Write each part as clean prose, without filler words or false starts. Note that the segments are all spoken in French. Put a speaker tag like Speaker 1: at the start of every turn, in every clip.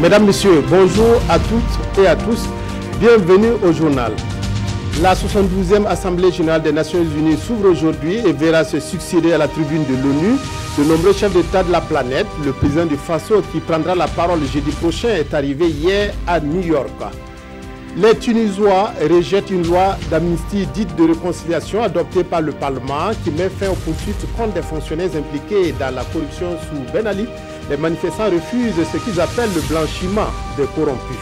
Speaker 1: Mesdames, Messieurs, bonjour à toutes et à tous. Bienvenue au journal. La 72e Assemblée générale des Nations Unies s'ouvre aujourd'hui et verra se succéder à la tribune de l'ONU de nombreux chefs d'État de la planète. Le président du Faso qui prendra la parole le jeudi prochain est arrivé hier à New York. Les Tunisois rejettent une loi d'amnistie dite de réconciliation adoptée par le Parlement qui met fin aux poursuites contre des fonctionnaires impliqués dans la corruption sous Ben Ali. Les manifestants refusent ce qu'ils appellent le blanchiment des corrompus.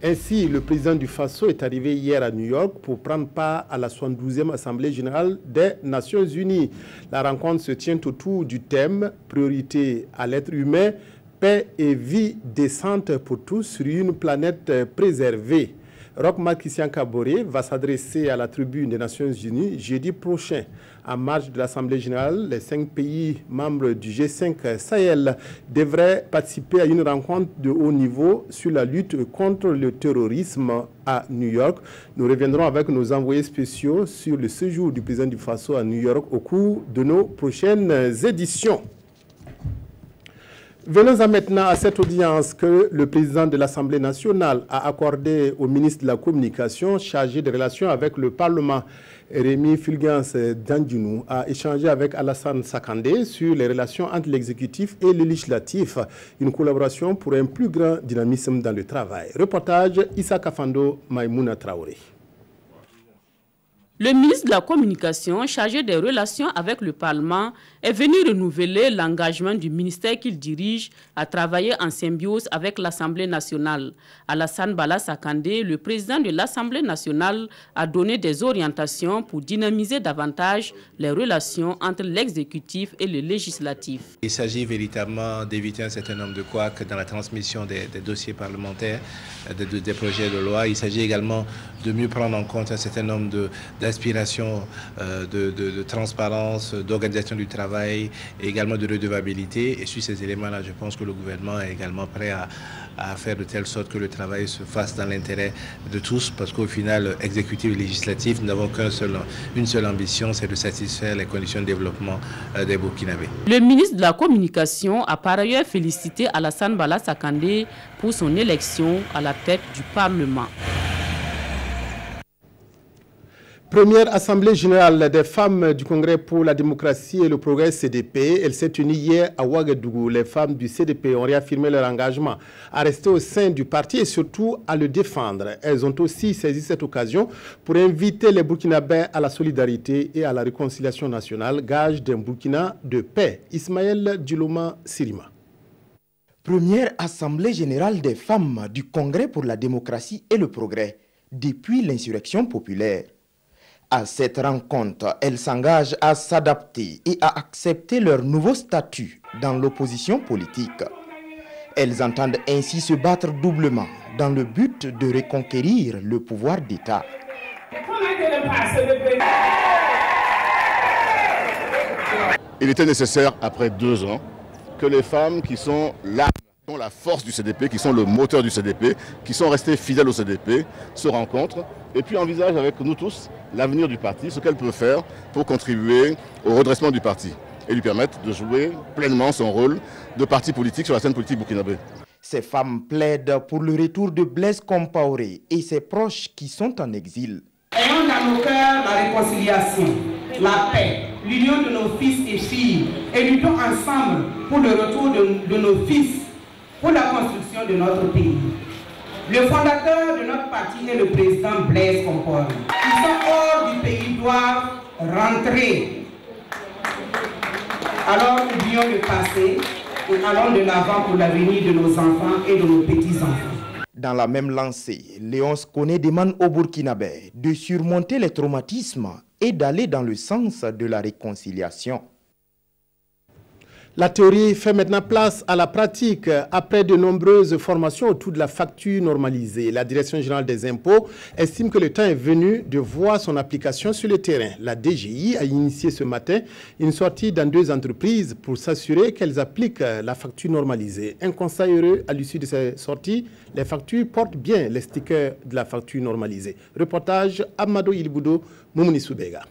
Speaker 1: Ainsi, le président du Faso est arrivé hier à New York pour prendre part à la 72e Assemblée générale des Nations Unies. La rencontre se tient autour du thème « Priorité à l'être humain, paix et vie décente pour tous sur une planète préservée ». Roch Marc Christian Kaboré va s'adresser à la tribune des Nations Unies jeudi prochain. En marge de l'Assemblée générale, les 5 pays membres du G5 Sahel devraient participer à une rencontre de haut niveau sur la lutte contre le terrorisme à New York. Nous reviendrons avec nos envoyés spéciaux sur le séjour du président du Faso à New York au cours de nos prochaines éditions. Venons-en maintenant à cette audience que le président de l'Assemblée nationale a accordée au ministre de la Communication chargé des relations avec le Parlement. Rémi Fulgence Dandjinou a échangé avec Alassane Sakandé sur les relations entre l'exécutif et le législatif, une collaboration pour un plus grand dynamisme dans le travail. Reportage Issa Kafando Maïmouna Traoré.
Speaker 2: Le ministre de la Communication, chargé des relations avec le Parlement, est venu renouveler l'engagement du ministère qu'il dirige à travailler en symbiose avec l'Assemblée nationale. Alassane Bala Sakandé, le président de l'Assemblée nationale, a donné des orientations pour dynamiser davantage les relations entre l'exécutif et le législatif.
Speaker 3: Il s'agit véritablement d'éviter un certain nombre de couacs dans la transmission des dossiers parlementaires, des projets de loi. Il s'agit également de mieux prendre en compte un certain nombre d'aspirations de transparence, d'organisation du travail et également de redevabilité. Et sur ces éléments-là, je pense que le gouvernement est également prêt à faire de telle sorte que le travail se fasse dans l'intérêt de tous, parce qu'au final, exécutif et législatif, nous n'avons une seule ambition, c'est de satisfaire les conditions de développement des Burkinabés.
Speaker 2: Le ministre de la Communication a par ailleurs félicité Alassane Bala Sakandé pour son élection à la tête du Parlement.
Speaker 1: Première Assemblée générale des femmes du Congrès pour la démocratie et le progrès CDP. Elle s'est tenue hier à Ouagadougou. Les femmes du CDP ont réaffirmé leur engagement à rester au sein du parti et surtout à le défendre. Elles ont aussi saisi cette occasion pour inviter les Burkinabés à la solidarité et à la réconciliation nationale, gage d'un Burkina de paix. Ismaël Djiloma Sirima.
Speaker 4: Première Assemblée générale des femmes du Congrès pour la démocratie et le progrès depuis l'insurrection populaire. À cette rencontre, elles s'engagent à s'adapter et à accepter leur nouveau statut dans l'opposition politique. Elles entendent ainsi se battre doublement dans le but de reconquérir le pouvoir d'État.
Speaker 5: Il était nécessaire, après 2 ans, que les femmes qui sont là, qui sont la force du CDP, qui sont le moteur du CDP, qui sont restées fidèles au CDP, se rencontrent et puis envisagent avec nous tous l'avenir du parti, ce qu'elle peut faire pour contribuer au redressement du parti et lui permettre de jouer pleinement son rôle de parti politique sur la scène politique burkinabé.
Speaker 4: Ces femmes plaident pour le retour de Blaise Compaoré et ses proches qui sont en exil.
Speaker 6: Ayons dans nos cœurs la réconciliation, la paix, l'union de nos fils et filles et luttons ensemble pour le retour de nos fils, pour la construction de notre pays. Le fondateur de notre parti est le président Blaise Compaoré. Ils sont hors du pays, doivent rentrer. Alors oublions le passé et allons de l'avant pour l'avenir de nos enfants et de nos petits-enfants.
Speaker 4: Dans la même lancée, Léonce Koné demande aux Burkinabés de surmonter les traumatismes et d'aller dans le sens de la réconciliation.
Speaker 1: La théorie fait maintenant place à la pratique. Après de nombreuses formations autour de la facture normalisée, la Direction générale des impôts estime que le temps est venu de voir son application sur le terrain. La DGI a initié ce matin une sortie dans 2 entreprises pour s'assurer qu'elles appliquent la facture normalisée. Un constat heureux à l'issue de ces sorties, les factures portent bien les stickers de la facture normalisée. Reportage Amadou Ilboudo, Moumouni Soubega.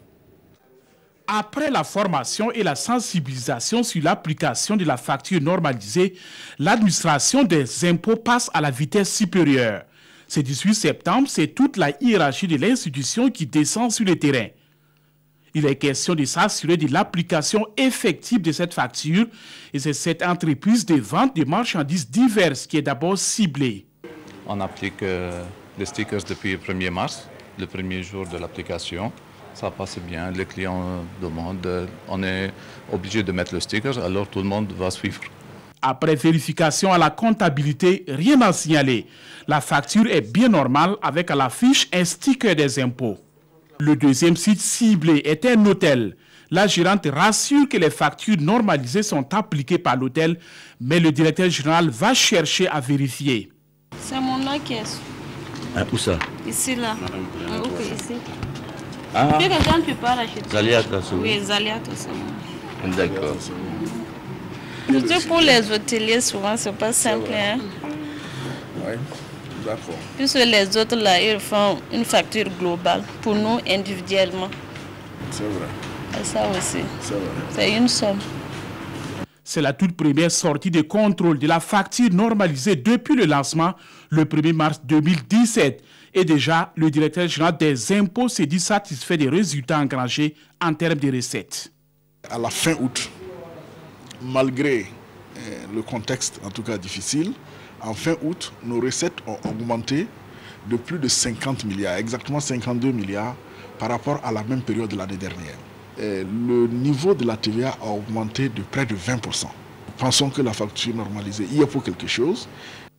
Speaker 7: Après la formation et la sensibilisation sur l'application de la facture normalisée, l'administration des impôts passe à la vitesse supérieure. Ce 18 septembre, c'est toute la hiérarchie de l'institution qui descend sur le terrain. Il est question de s'assurer de l'application effective de cette facture et c'est cette entreprise de vente de marchandises diverses qui est d'abord ciblée.
Speaker 8: On applique les stickers depuis le 1er mars, le premier jour de l'application. Ça passe bien, les clients demandent, on est obligé de mettre le sticker, alors tout le monde va suivre.
Speaker 7: Après vérification à la comptabilité, rien à signaler. La facture est bien normale avec à l'affiche un sticker des impôts. Le deuxième site ciblé est un hôtel. La gérante rassure que les factures normalisées sont appliquées par l'hôtel, mais le directeur général va chercher à vérifier.
Speaker 9: C'est mon caisse.
Speaker 10: Où ça?
Speaker 9: Ici, là. Ok, ici.
Speaker 10: Ah.
Speaker 9: Puis que quand tu pars acheter.
Speaker 10: Zaliat,
Speaker 9: oui, Zaliat aussi.
Speaker 10: D'accord.
Speaker 9: Je dis pour les hôteliers, souvent, c'est pas simple. Hein?
Speaker 11: Oui, d'accord.
Speaker 9: Puisque les autres, là, ils font une facture globale. Pour nous, individuellement.
Speaker 11: C'est vrai.
Speaker 9: Et ça aussi.
Speaker 11: C'est vrai.
Speaker 9: C'est une somme.
Speaker 7: C'est la toute première sortie de contrôle de la facture normalisée depuis le lancement, le 1er mars 2017. Et déjà, le directeur général des impôts s'est dit satisfait des résultats engrangés en termes de recettes.
Speaker 11: À la fin août, malgré le contexte en tout cas difficile, en fin août, nos recettes ont augmenté de plus de 50 milliards, exactement 52 milliards par rapport à la même période de l'année dernière. Le niveau de la TVA a augmenté de près de 20%. Nous pensons que la facture normalisée y est pour quelque chose.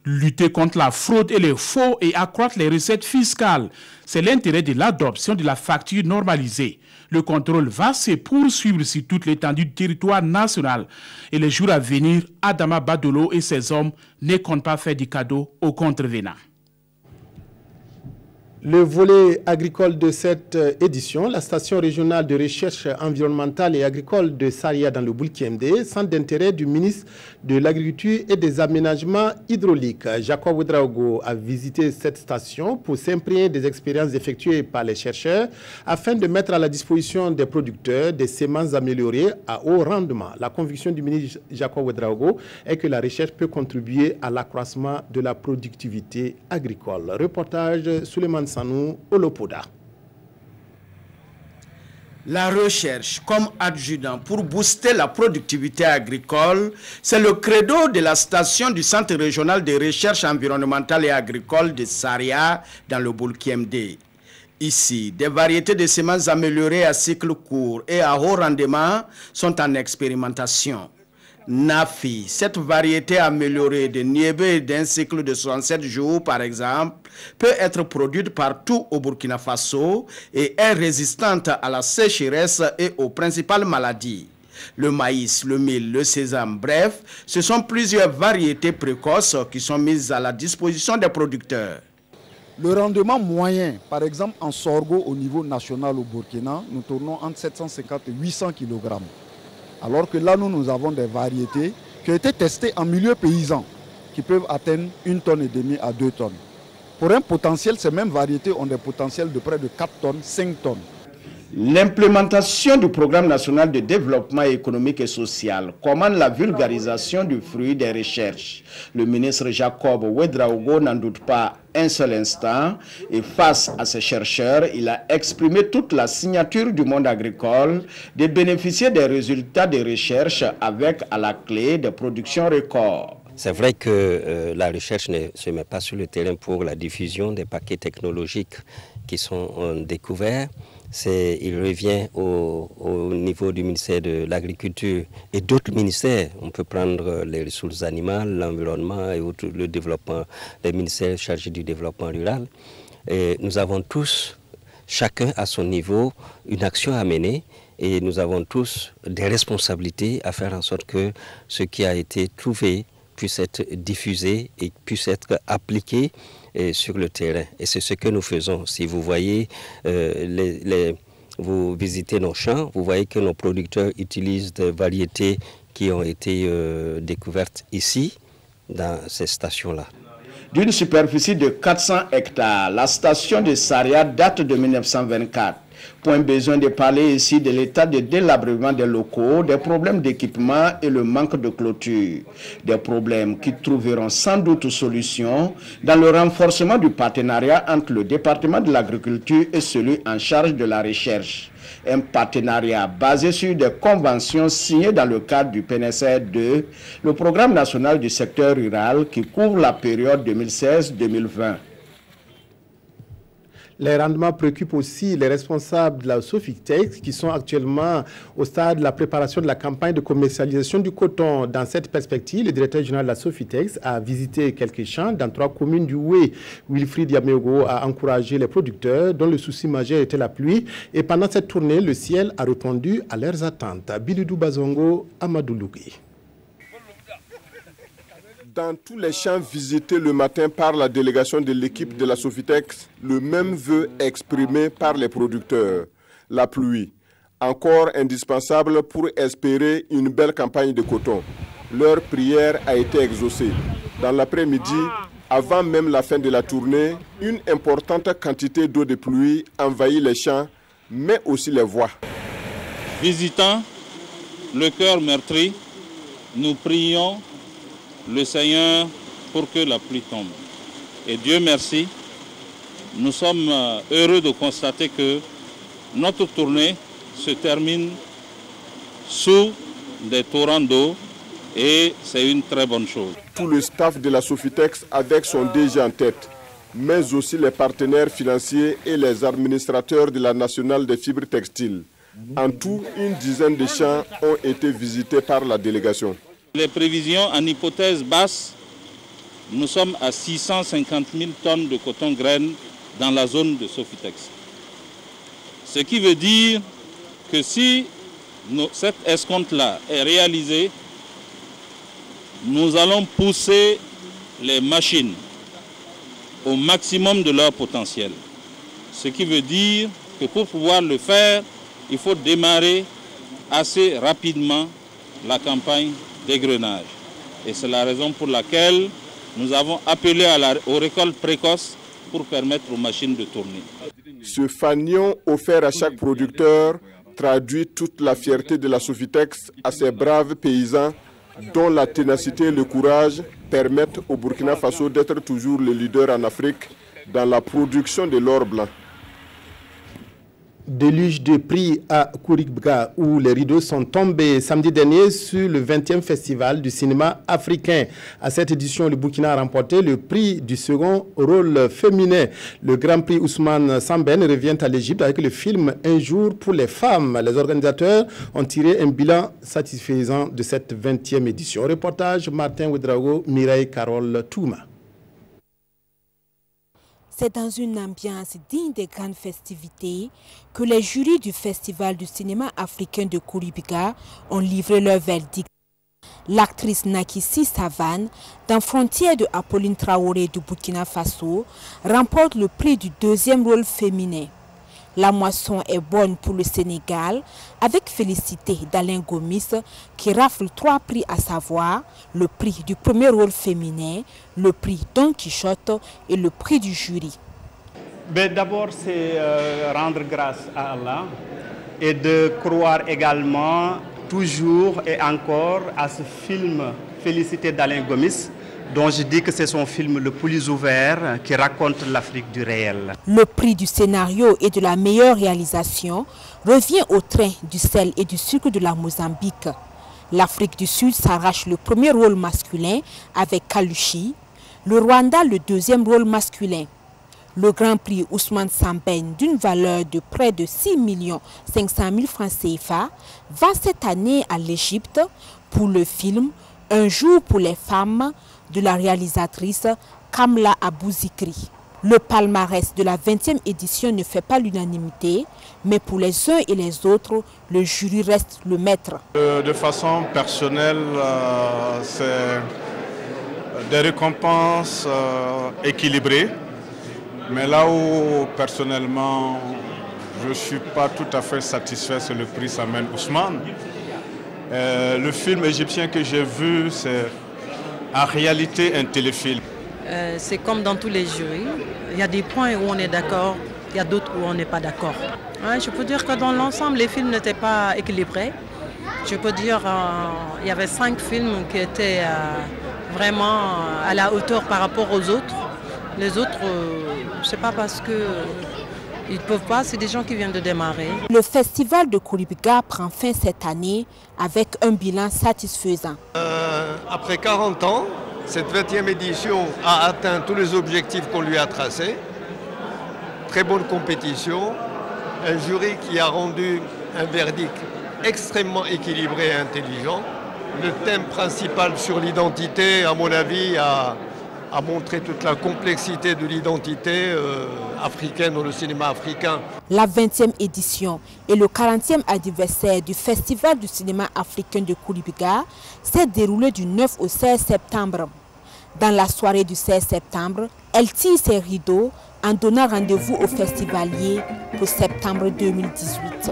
Speaker 7: Lutter contre la fraude et les faux et accroître les recettes fiscales, c'est l'intérêt de l'adoption de la facture normalisée. Le contrôle va se poursuivre sur toute l'étendue du territoire national. Et les jours à venir, Adama Badolo et ses hommes ne comptent pas faire des cadeaux aux contrevenants.
Speaker 1: Le volet agricole de cette édition, la station régionale de recherche environnementale et agricole de Saria dans le Boulkiemde, centre d'intérêt du ministre de l'Agriculture et des Aménagements hydrauliques. Jacob Ouedraogo a visité cette station pour s'imprégner des expériences effectuées par les chercheurs afin de mettre à la disposition des producteurs des semences améliorées à haut rendement. La conviction du ministre Jacob Ouedraogo est que la recherche peut contribuer à l'accroissement de la productivité agricole. Reportage Souleymane Sanou, Olopoda.
Speaker 12: La recherche comme adjudant pour booster la productivité agricole, c'est le credo de la station du Centre régional de recherche environnementale et agricole de Saria dans le Boulkiemde. Ici, des variétés de semences améliorées à cycle court et à haut rendement sont en expérimentation. Nafi, cette variété améliorée de niébé d'un cycle de 67 jours par exemple, peut être produite partout au Burkina Faso et est résistante à la sécheresse et aux principales maladies. Le maïs, le mil, le sésame, bref, ce sont plusieurs variétés précoces qui sont mises à la disposition des producteurs.
Speaker 13: Le rendement moyen, par exemple en sorgho au niveau national au Burkina, nous tournons entre 750 et 800 kg. Alors que là, nous avons des variétés qui ont été testées en milieu paysan, qui peuvent atteindre 1,5 tonne à 2 tonnes. Pour un potentiel, ces mêmes variétés ont des potentiels de près de 4 tonnes, 5 tonnes.
Speaker 12: L'implémentation du programme national de développement économique et social commande la vulgarisation du fruit des recherches. Le ministre Jacob Ouedraogo n'en doute pas un seul instant et face à ces chercheurs, il a exprimé toute la signature du monde agricole de bénéficier des résultats des recherches avec à la clé des productions records.
Speaker 10: C'est vrai que la recherche ne se met pas sur le terrain pour la diffusion des paquets technologiques qui sont découverts. Il revient au niveau du ministère de l'Agriculture et d'autres ministères. On peut prendre les ressources animales, l'environnement et autres, le développement, les ministères chargés du développement rural. Et nous avons tous, chacun à son niveau, une action à mener et nous avons tous des responsabilités à faire en sorte que ce qui a été trouvé puisse être diffusé et puisse être appliqué sur le terrain. Et c'est ce que nous faisons. Si vous voyez, vous visitez nos champs, vous voyez que nos producteurs utilisent des variétés qui ont été découvertes ici, dans ces stations-là.
Speaker 12: D'une superficie de 400 hectares, la station de Saria date de 1924. Point besoin de parler ici de l'état de délabrement des locaux, des problèmes d'équipement et le manque de clôture. Des problèmes qui trouveront sans doute solution dans le renforcement du partenariat entre le département de l'agriculture et celui en charge de la recherche. Un partenariat basé sur des conventions signées dans le cadre du PNSR 2, le programme national du secteur rural qui couvre la période 2016-2020.
Speaker 1: Les rendements préoccupent aussi les responsables de la Sofitex qui sont actuellement au stade de la préparation de la campagne de commercialisation du coton. Dans cette perspective, le directeur général de la Sofitex a visité quelques champs dans 3 communes du Oué. Wilfried Yamégo a encouragé les producteurs dont le souci majeur était la pluie. Et pendant cette tournée, le ciel a répondu à leurs attentes. Bilidou Bazongo, Amadou Lougui.
Speaker 14: Dans tous les champs visités le matin par la délégation de l'équipe de la Sofitex, le même vœu exprimé par les producteurs. La pluie, encore indispensable pour espérer une belle campagne de coton. Leur prière a été exaucée. Dans l'après-midi, avant même la fin de la tournée, une importante quantité d'eau de pluie envahit les champs, mais aussi les voies.
Speaker 15: Visitant le cœur meurtri, nous prions le Seigneur pour que la pluie tombe. Et Dieu merci, nous sommes heureux de constater que notre tournée se termine sous des torrents d'eau et c'est une très bonne chose.
Speaker 14: Tout le staff de la Sofitex avec son DG en tête, mais aussi les partenaires financiers et les administrateurs de la Nationale des fibres textiles. En tout, une dizaine de champs ont été visités par la délégation.
Speaker 15: Les prévisions en hypothèse basse, nous sommes à 650 000 tonnes de coton graine dans la zone de Sofitex. Ce qui veut dire que si cette escompte-là est réalisée, nous allons pousser les machines au maximum de leur potentiel. Ce qui veut dire que pour pouvoir le faire, il faut démarrer assez rapidement la campagne d'égrenage. Et c'est la raison pour laquelle nous avons appelé aux récoltes précoces pour permettre aux machines de tourner.
Speaker 14: Ce fanion offert à chaque producteur traduit toute la fierté de la Sofitex à ces braves paysans dont la ténacité et le courage permettent au Burkina Faso d'être toujours le leader en Afrique dans la production de l'or blanc.
Speaker 1: Déluge de prix à Kouribga où les rideaux sont tombés samedi dernier sur le 20e festival du cinéma africain. À cette édition, le Burkina a remporté le prix du second rôle féminin. Le Grand Prix Ousmane Sambène revient à l'Égypte avec le film Un jour pour les femmes. Les organisateurs ont tiré un bilan satisfaisant de cette 20e édition. Reportage Martin Ouedraogo, Mireille Carole Touma.
Speaker 16: C'est dans une ambiance digne des grandes festivités que les jurys du Festival du cinéma africain de Kouribga ont livré leur verdict. L'actrice Nakissi Savane, dans Frontières de Apolline Traoré du Burkina Faso, remporte le prix du deuxième rôle féminin. La moisson est bonne pour le Sénégal, avec félicité d'Alain Gomis qui rafle 3 prix à savoir le prix du premier rôle féminin, le prix Don Quichotte et le prix du jury.
Speaker 17: D'abord, c'est rendre grâce à Allah et de croire également toujours et encore à ce film Félicité d'Alain Gomis, dont je dis que c'est son film le plus ouvert qui raconte l'Afrique du réel.
Speaker 16: Le prix du scénario et de la meilleure réalisation revient au train du sel et du sucre de la Mozambique. L'Afrique du Sud s'arrache le premier rôle masculin avec Kalushi, le Rwanda le deuxième rôle masculin. Le Grand Prix Ousmane Sambène d'une valeur de près de 6 500 000 francs CFA va cette année à l'Égypte pour le film Un jour pour les femmes de la réalisatrice Kamla Abouzikri. Le palmarès de la 20e édition ne fait pas l'unanimité, mais pour les uns et les autres, le jury reste le maître.
Speaker 18: De façon personnelle, c'est des récompenses équilibrées, mais là où personnellement je ne suis pas tout à fait satisfait, c'est le prix Samen Ousmane. Le film égyptien que j'ai vu, c'est en réalité un téléfilm.
Speaker 19: C'est comme dans tous les jurys, il y a des points où on est d'accord il y a d'autres où on n'est pas d'accord. Ouais, je peux dire que dans l'ensemble, les films n'étaient pas équilibrés. Je peux dire il y avait 5 films qui étaient vraiment à la hauteur par rapport aux autres. Les autres, je ne sais pas parce que ils ne peuvent pas, c'est des gens qui viennent de démarrer.
Speaker 16: Le festival de Koulibiga prend fin cette année avec un bilan satisfaisant.
Speaker 20: Après 40 ans, cette 20e édition a atteint tous les objectifs qu'on lui a tracés. Très bonne compétition, un jury qui a rendu un verdict extrêmement équilibré et intelligent. Le thème principal sur l'identité, à mon avis, a montré toute la complexité de l'identité africaine dans le cinéma africain.
Speaker 16: La 20e édition et le 40e anniversaire du Festival du cinéma africain de Koulibiga s'est déroulé du 9 au 16 septembre. Dans la soirée du 16 septembre, elle tire ses rideaux en donnant rendez-vous aux festivaliers pour septembre 2018.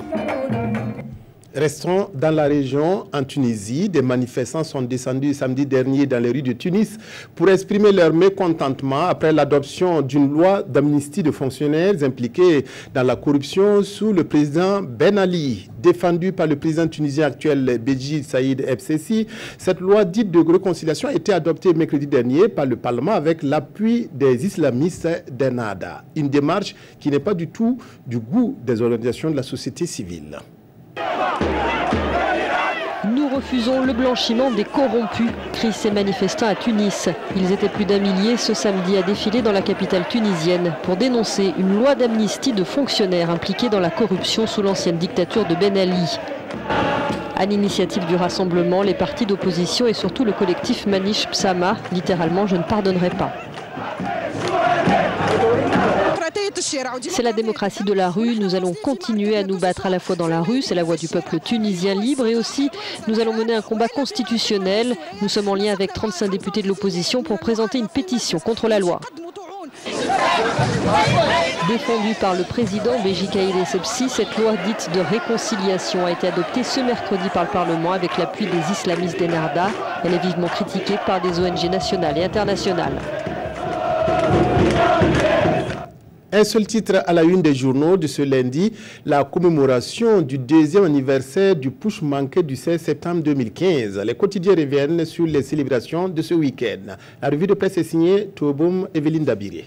Speaker 1: Restons dans la région, en Tunisie. Des manifestants sont descendus samedi dernier dans les rues de Tunis pour exprimer leur mécontentement après l'adoption d'une loi d'amnistie de fonctionnaires impliqués dans la corruption sous le président Ben Ali. Défendue par le président tunisien actuel Béji Saïd Ebsessi, cette loi dite de réconciliation a été adoptée mercredi dernier par le Parlement avec l'appui des islamistes d'Ennahda. Une démarche qui n'est pas du tout du goût des organisations de la société civile.
Speaker 21: Nous refusons le blanchiment des corrompus, crient ces manifestants à Tunis. Ils étaient plus d'1 millier ce samedi à défiler dans la capitale tunisienne pour dénoncer une loi d'amnistie de fonctionnaires impliqués dans la corruption sous l'ancienne dictature de Ben Ali. À l'initiative du rassemblement, les partis d'opposition et surtout le collectif Manish Psama, littéralement « Je ne pardonnerai pas ». C'est la démocratie de la rue, nous allons continuer à nous battre à la fois dans la rue, c'est la voix du peuple tunisien libre, et aussi nous allons mener un combat constitutionnel. Nous sommes en lien avec 35 députés de l'opposition pour présenter une pétition contre la loi. Défendue par le président Béji Saïd Essebsi, cette loi dite de réconciliation a été adoptée ce mercredi par le Parlement avec l'appui des islamistes d'Ennahda. Elle est vivement critiquée par des ONG nationales et internationales.
Speaker 1: Un seul titre à la une des journaux de ce lundi, la commémoration du 2e anniversaire du putsch manqué du 16 septembre 2015. Les quotidiens reviennent sur les célébrations de ce week-end. La revue de presse est signée Toboum Evelyne Dabiré.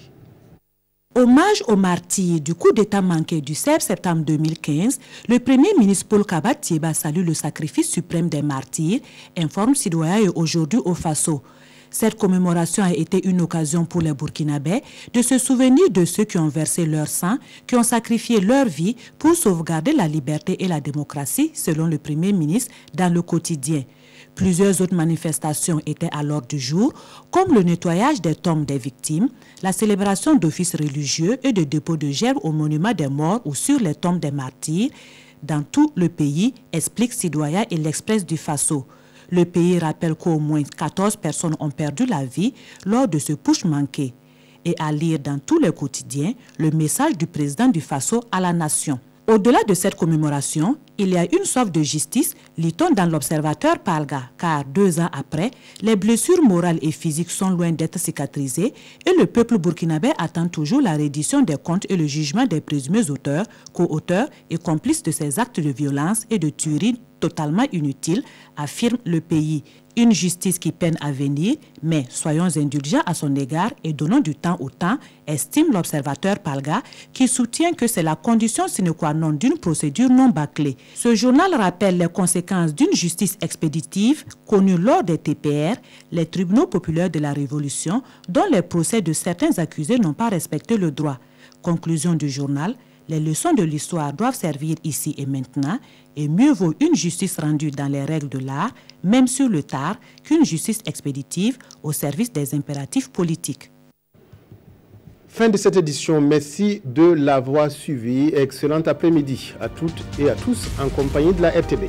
Speaker 22: Hommage aux martyrs du coup d'État manqué du 16 septembre 2015, le Premier ministre Paul Kabat Thiéba salue le sacrifice suprême des martyrs, informe Citoyen aujourd'hui au Faso. Cette commémoration a été une occasion pour les Burkinabés de se souvenir de ceux qui ont versé leur sang, qui ont sacrifié leur vie pour sauvegarder la liberté et la démocratie, selon le Premier ministre, dans le quotidien. Plusieurs autres manifestations étaient à l'ordre du jour, comme le nettoyage des tombes des victimes, la célébration d'offices religieux et de dépôts de gerbes au monument des morts ou sur les tombes des martyrs. Dans tout le pays, explique Citoyen et l'Express du Faso. Le pays rappelle qu'au moins 14 personnes ont perdu la vie lors de ce putsch manqué. Et à lire dans tous les quotidiens le message du président du Faso à la nation. Au-delà de cette commémoration, il y a une soif de justice, lit-on dans l'Observateur Palga, car 2 ans après, les blessures morales et physiques sont loin d'être cicatrisées et le peuple burkinabé attend toujours la reddition des comptes et le jugement des présumés auteurs, co-auteurs et complices de ces actes de violence et de tuerie totalement inutiles, affirme le pays. Une justice qui peine à venir, mais soyons indulgents à son égard et donnons du temps au temps, estime l'Observateur Palga, qui soutient que c'est la condition sine qua non d'une procédure non bâclée. Ce journal rappelle les conséquences d'une justice expéditive connue lors des TPR, les tribunaux populaires de la Révolution, dont les procès de certains accusés n'ont pas respecté le droit. Conclusion du journal, les leçons de l'histoire doivent servir ici et maintenant, et mieux vaut une justice rendue dans les règles de l'art, même sur le tard, qu'une justice expéditive au service des impératifs politiques.
Speaker 1: Fin de cette édition, merci de l'avoir suivi. Excellent après-midi à toutes et à tous en compagnie de la RTB.